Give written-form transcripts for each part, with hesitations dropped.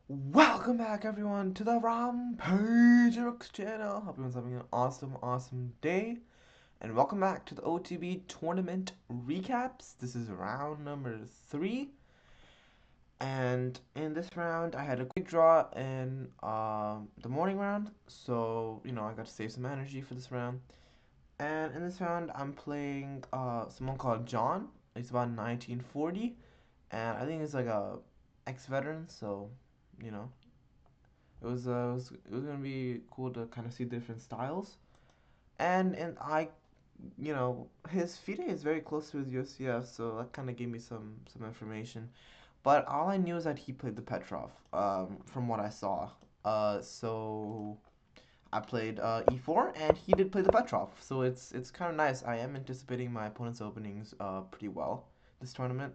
Welcome back, everyone, to the Rampage Rooks channel. Hope everyone's having an awesome day. And welcome back to the OTB tournament recaps. This is round number 3. And in this round, I had a quick draw in the morning round. So, I got to save some energy for this round. And in this round, I'm playing someone called John. He's about 1940. And I think he's like a ex-veteran, so, you know, it was gonna be cool to kind of see different styles, and his FIDE is very close to his USCF, so that kind of gave me some information. But all I knew is that he played the Petrov, from what I saw. So I played E4, and he did play the Petrov, so it's kind of nice. I am anticipating my opponent's openings pretty well this tournament,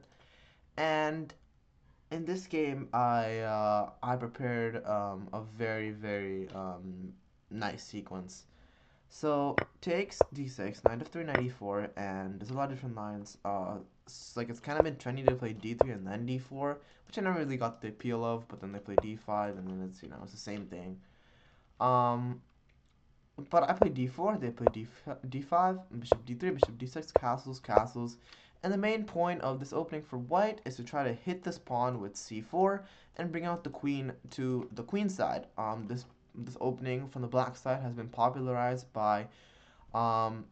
and in this game, I prepared a very nice sequence. So takes d6, knight f3, knight e4, and there's a lot of different lines. Like it's kind of been trendy to play d3 and then d4, which I never really got the appeal of. But then they play d5, and then it's the same thing. Um, but I play d4, they play d5, bishop d3, bishop d6, castles. And the main point of this opening for white is to try to hit this pawn with c4 and bring out the queen to the queen side. This opening from the black side has been popularized by um,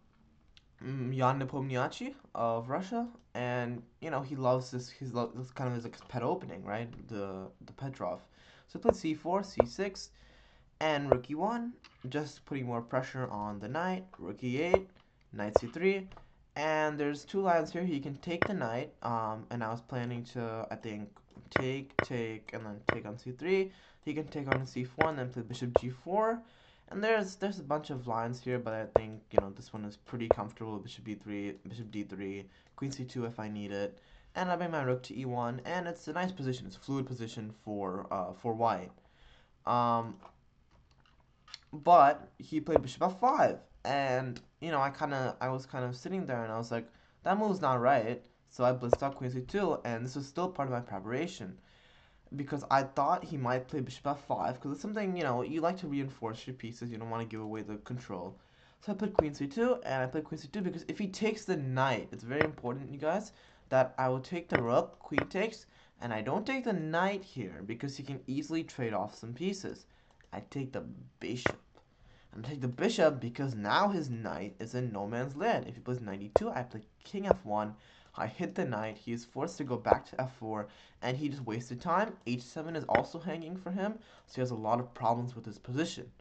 Jan Nepomniachtchi of Russia, and he loves this. This kind of his like pet opening, right? The Petrov. So play c4, c6, and rook e1, just putting more pressure on the knight. Rook e8, knight c3, and there's two lines here. He can take the knight, and I was planning to, I think, take, and then take on c3. He can take on c4 and then play bishop g4. And there's a bunch of lines here, but I think this one is pretty comfortable. Bishop b3, bishop d3, queen c2 if I need it, and I bring my rook to e1, and it's a nice position. It's a fluid position for white. Um, but he played bishop f5, and I was kind of sitting there, and I was like, that move's not right. So I blitzed out queen c2, and this was still part of my preparation because I thought he might play bishop f5 because it's something you like to reinforce your pieces. You don't want to give away the control. So I played queen c2, and I played queen c2 because if he takes the knight, it's very important, you guys, that I will take the rook, queen takes, and I don't take the knight here because he can easily trade off some pieces. I take the bishop. And I take the bishop because now his knight is in no man's land. If he plays knight e2, I play king f1. I hit the knight. He is forced to go back to f4, and he just wasted time. h7 is also hanging for him, so he has a lot of problems with his position.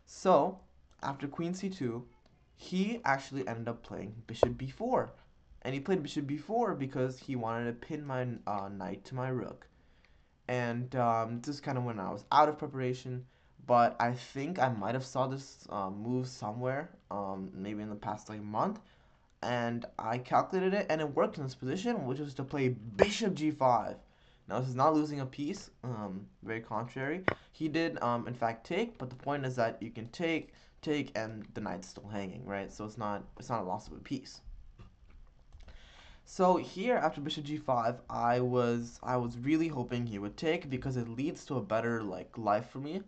So, after queen c2, he actually ended up playing bishop b4. And he played bishop b4 because he wanted to pin my knight to my rook. And this is kind of when I was out of preparation, but I think I might have saw this move somewhere, maybe in the past like month, and I calculated it, and it worked in this position, which was to play bishop g5. Now this is not losing a piece, very contrary. He did, in fact, take, but the point is that you can take, and the knight's still hanging, right? So it's not a loss of a piece. So here after bishop g5, I was really hoping he would take because it leads to a better like life for me.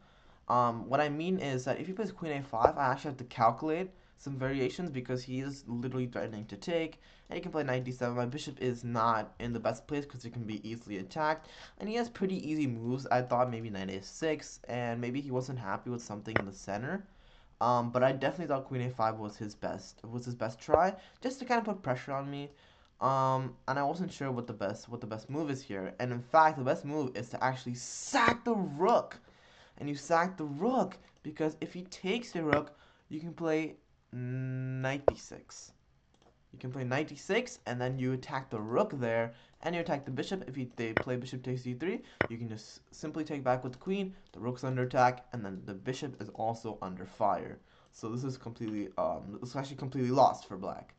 What I mean is that if he plays queen a5, I actually have to calculate some variations because he is literally threatening to take, and he can play knight d7. My bishop is not in the best place because it can be easily attacked, and he has pretty easy moves. I thought maybe knight a6, and maybe he wasn't happy with something in the center. But I definitely thought queen a5 was his best try, just to kind of put pressure on me. And I wasn't sure what the best move is here. And in fact, the best move is to actually sack the rook. And you sack the rook because if he takes the rook, you can play knight d6. You can play knight d6, and then you attack the rook there, and you attack the bishop. If they play bishop takes d3, you can just simply take back with the queen. The rook's under attack, and then the bishop is also under fire. So this is actually completely lost for black,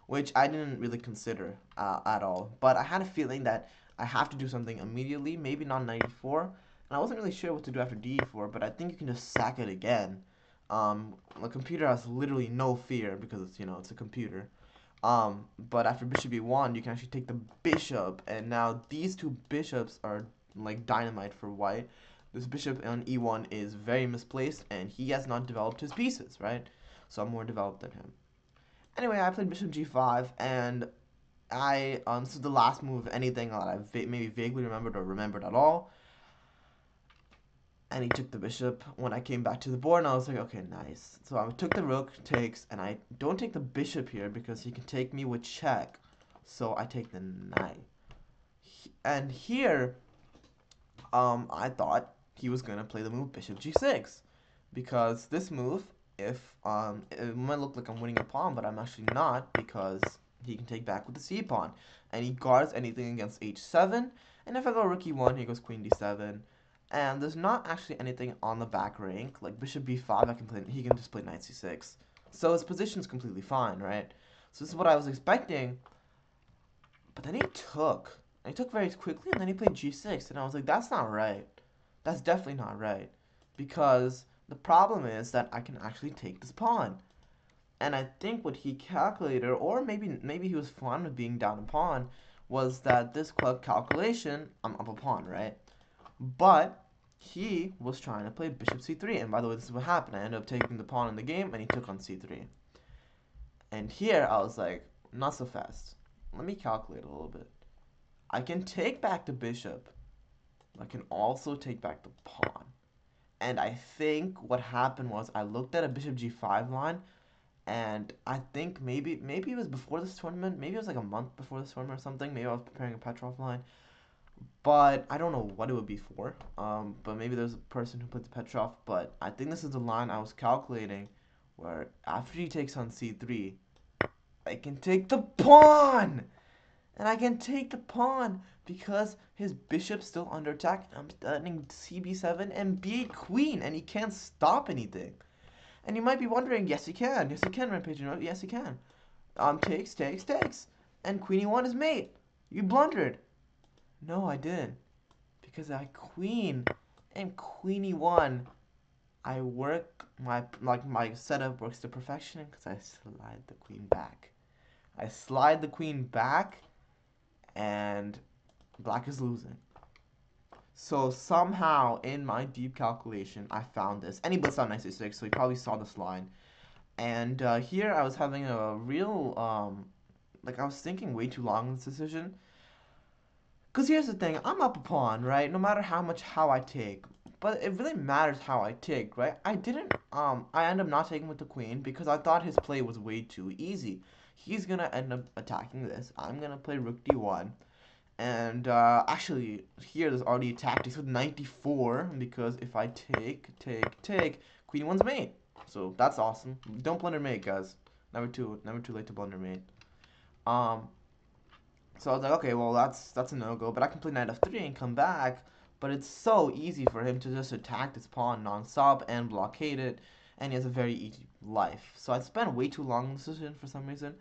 which I didn't really consider at all. But I had a feeling that I have to do something immediately, maybe not 94, and I wasn't really sure what to do after d4, but I think you can just sack it again. The computer has literally no fear because it's a computer. But after bishop e1, you can actually take the bishop, and now these two bishops are like dynamite for white. This bishop on e1 is very misplaced, and he has not developed his pieces, right? So I'm more developed than him. Anyway, I played bishop g5, and this is the last move of anything that I maybe vaguely remembered or remembered at all. And he took the bishop. When I came back to the board, and I was like, okay, nice. So I took the rook, takes, and I don't take the bishop here because he can take me with check. So I take the knight. And here, I thought he was gonna play the move bishop g6, because this move, if it might look like I'm winning a pawn, but I'm actually not, because he can take back with the c pawn, and he guards anything against h7. And if I go rook e1, he goes queen d7. And there's not actually anything on the back rank, like bishop b5. He can just play knight c6. So his position's completely fine, right? So this is what I was expecting. But then he took. And he took very quickly, and then he played g6, and I was like, that's not right. That's definitely not right. Because the problem is that I can actually take this pawn. And I think what he calculated, or maybe he was fine with being down a pawn, was that this calculation, I'm up a pawn, right? But he was trying to play bishop c3, and by the way, this is what happened. I ended up taking the pawn in the game, and he took on c3. And here, I was like, not so fast. Let me calculate a little bit. I can take back the bishop. I can also take back the pawn. And I think what happened was I looked at a bishop g5 line, and I think maybe it was before this tournament. Maybe it was like a month before this tournament or something. Maybe I was preparing a Petrov line. But I don't know what it would be for. But maybe there's a person who put the Petrov. But I think this is the line I was calculating, where after he takes on c3, I can take the pawn! And I can take the pawn because his bishop's still under attack. I'm threatening cb7 and b8 queen, and he can't stop anything. And you might be wondering, yes he can. Yes he can, Rampage. Yes he can. Takes. And queen e1 is mate. You blundered. No, I didn't. Because I queen and queen e1. I work my setup works to perfection because I slide the queen back. I slide the queen back, and black is losing. So somehow in my deep calculation, I found this. And he blitzed out knight c6, so he probably saw this line. And here I was having a real, like I was thinking way too long in this decision. Because here's the thing, I'm up a pawn, right? No matter how I take. But it really matters how I take, right? I ended up not taking with the queen because I thought his play was way too easy. He's gonna end up attacking this. I'm gonna play rook d1. And actually, here there's already tactics with 94, because if I take, queen one's mate. So that's awesome. Don't blunder mate, guys. Never too late to blunder mate. So I was like, okay, well that's a no-go, but I can play knight f3 and come back. But it's so easy for him to just attack this pawn non-stop and blockade it, and he has a very easy life. So I spent way too long on this decision for some reason.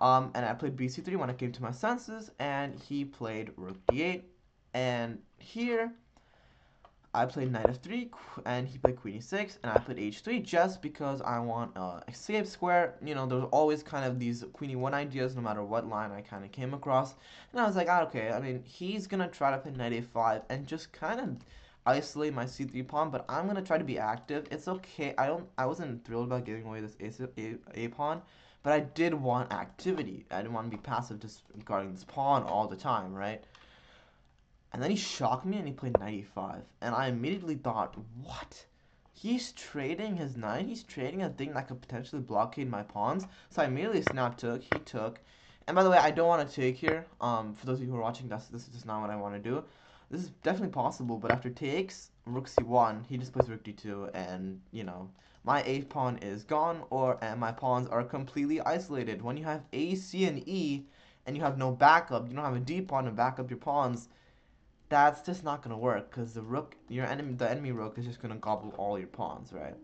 And I played bc3 when I came to my senses, and he played rook d8. And here, I played knight f3, and he played queen e6, and I played h3 just because I want escape square. You know, there's always kind of these queen e1 ideas no matter what line I kind of came across. And I was like, okay, I mean, he's going to try to play knight a5 and just kind of isolate my c3 pawn, but I'm going to try to be active. It's okay. I wasn't thrilled about giving away this a pawn. But I did want activity. I didn't want to be passive just guarding this pawn all the time, right? And then he shocked me and he played knight e5. And I immediately thought, what? He's trading his knight? He's trading a thing that could potentially blockade my pawns? So I immediately took. He took. And by the way, I don't want to take here. For those of you who are watching, this is just not what I want to do. This is definitely possible, but after takes, rook c1, he just plays rook d2, and, you know, my a pawn is gone, and my pawns are completely isolated. When you have a, c, and e, and you have no backup, you don't have a d pawn to back up your pawns, that's just not gonna work, because the enemy rook is just gonna gobble all your pawns, right?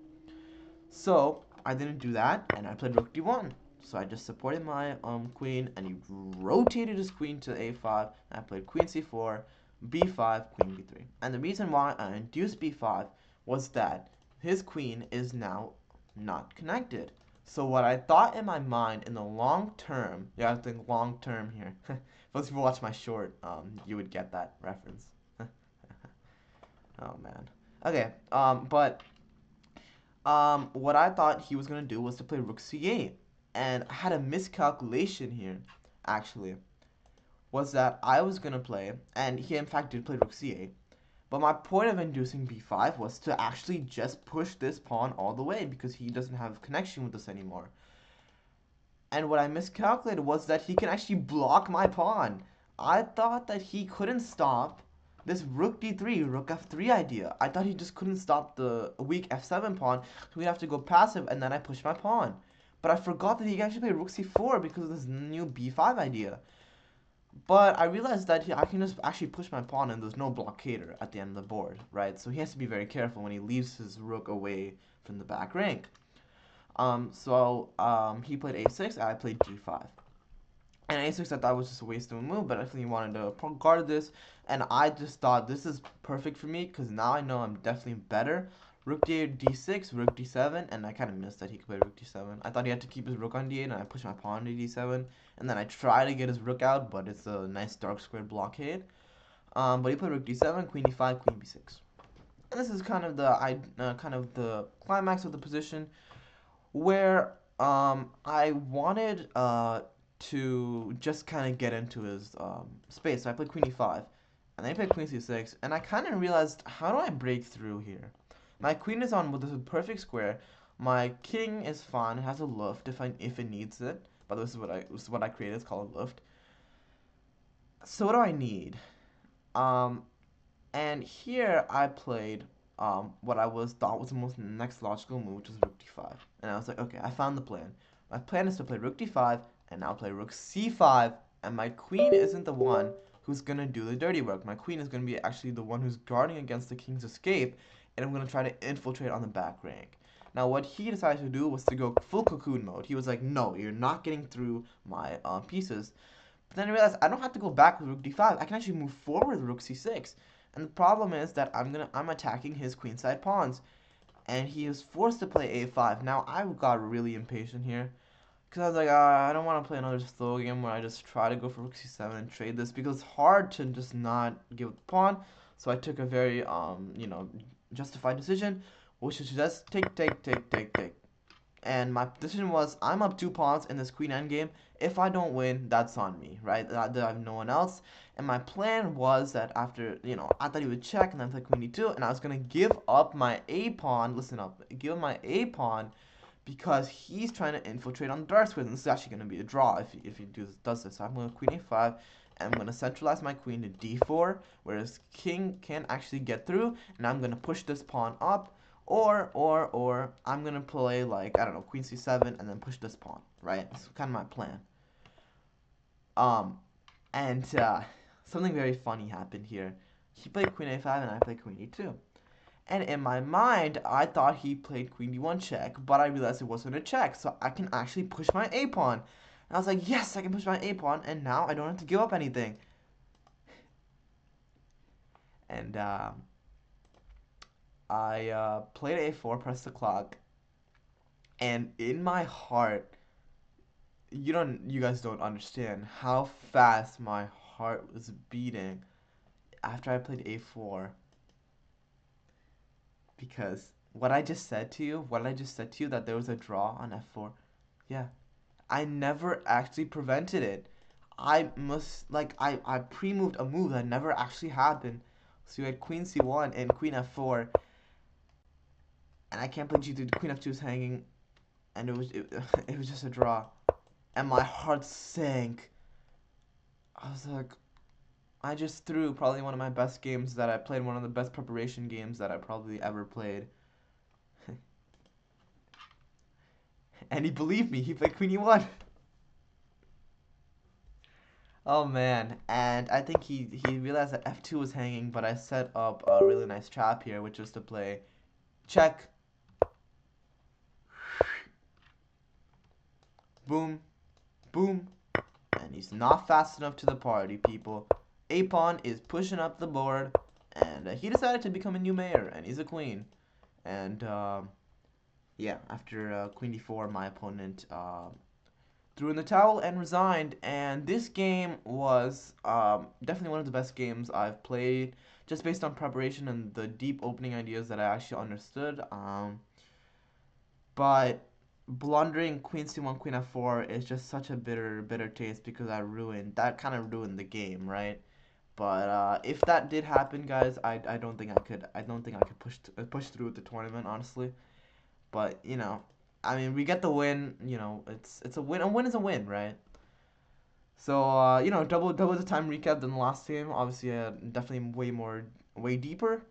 So I didn't do that, and I played rook d1. So I just supported my queen, and he rotated his queen to a5, and I played queen c4, b5, queen b3. And the reason why I induced b5 was that his queen is now not connected. So what I thought in my mind in the long term, you have to think long term here. For those people watch my short, you would get that reference. Oh man. Okay. What I thought he was gonna do was to play Rook C8, and I had a miscalculation here. Actually, was that I was gonna play, and he in fact did play Rook C8. But my point of inducing b5 was to actually just push this pawn all the way because he doesn't have connection with this anymore. And what I miscalculated was that he can actually block my pawn. I thought that he couldn't stop this rook d3, rook f3 idea. I thought he just couldn't stop the weak f7 pawn, so we'd have to go passive and then I push my pawn. But I forgot that he can actually play rook c4 because of this new b5 idea. But I realized that I can just actually push my pawn and there's no blockader at the end of the board, right? So he has to be very careful when he leaves his rook away from the back rank. He played a6, I played g5. And a6 I thought was just a waste of a move, but I definitely wanted to guard this. And I just thought this is perfect for me because now I know I'm definitely better. Rook d8, d6, rook d7, and I kind of missed that he could play rook d7. I thought he had to keep his rook on d8, and I pushed my pawn to d7. And then I try to get his rook out, but it's a nice dark square blockade. But he played rook d7, queen d5, queen b6. And this is kind of the climax of the position where I wanted to just kind of get into his space. So I played queen e5, and then I played queen c6, and I kind of realized, how do I break through here? My queen is on with this perfect square. My king is fine. It has a luft if it needs it. But this is what I created. It's called a luft. So what do I need? Um, and here I played what I thought was the most next logical move, which was rook d5. And I was like, okay, I found the plan. My plan is to play rook d5, and now play rook c5, and my queen isn't the one who's going to do the dirty work. My queen is going to be actually the one who's guarding against the king's escape, and I'm going to try to infiltrate on the back rank. Now, what he decided to do was to go full cocoon mode. He was like, no, you're not getting through my pieces. But then I realized I don't have to go back with rook d5. I can actually move forward with rook c6. And the problem is that I'm attacking his queenside pawns, and he is forced to play a5. Now I got really impatient here, because I was like, I don't want to play another slow game where I just try to go for rook c7 and trade this, because it's hard to just not give the pawn. So I took a very justified decision, which is just take. And my decision was, I'm up 2 pawns in this queen endgame. If I don't win, that's on me, right? I have no one else. And my plan was that after, I thought he would check and then play queen d2, and I was going to give up my a pawn, listen up, give up my a pawn because he's trying to infiltrate on the dark square. And this is actually going to be a draw if he does this. So I'm going to queen a5, and I'm going to centralize my queen to d4, whereas king can't actually get through, and I'm going to push this pawn up. Or I'm gonna play like, I don't know, queen c7 and then push this pawn, right? That's kind of my plan. Um, and something very funny happened here. He played queen a5 and I played queen e2. And in my mind, I thought he played queen d1 check, but I realized it wasn't a check, so I can actually push my a pawn. And I was like, yes, I can push my a pawn, and now I don't have to give up anything. And I played a4, pressed the clock, and in my heart, you guys don't understand how fast my heart was beating after I played a4, because what I just said to you that there was a draw on f4, yeah, I never actually prevented it. I pre-moved a move that never actually happened. So you had queen c1 and queen f4, and I can't play g2. Queen f2 is hanging, and it was just a draw, and my heart sank. I was like, I just threw probably one of my best games that I played, one of the best preparation games that I probably ever played. And he believed me. He played Queen E1. Oh man, and I think he realized that F2 was hanging, but I set up a really nice trap here, which was to play check, boom, boom, and he's not fast enough to the party, people. A pawn is pushing up the board, and he decided to become a new mayor, and he's a queen. And yeah, after queen d4, my opponent threw in the towel and resigned. And this game was definitely one of the best games I've played, just based on preparation and the deep opening ideas that I actually understood. But blundering Queen C1, Queen F4 is just such a bitter taste because that kind of ruined the game, right? But if that did happen, guys, I don't think I could push through the tournament, honestly. But I mean, we get the win. It's a win. A win is a win, right? So double the time recap than the last game. Obviously, definitely way deeper.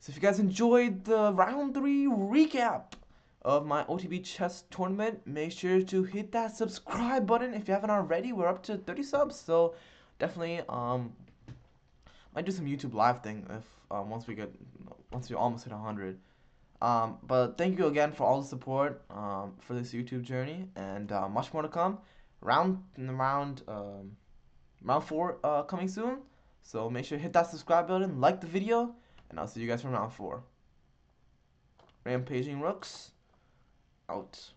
So if you guys enjoyed the round 3 recap of my OTB chess tournament, make sure to hit that subscribe button if you haven't already. We're up to 30 subs, so definitely might do some YouTube live thing if once we almost hit 100. But thank you again for all the support for this YouTube journey, and much more to come. Round 4 coming soon. So make sure to hit that subscribe button, like the video, and I'll see you guys from round 4. Rampaging Rooks out.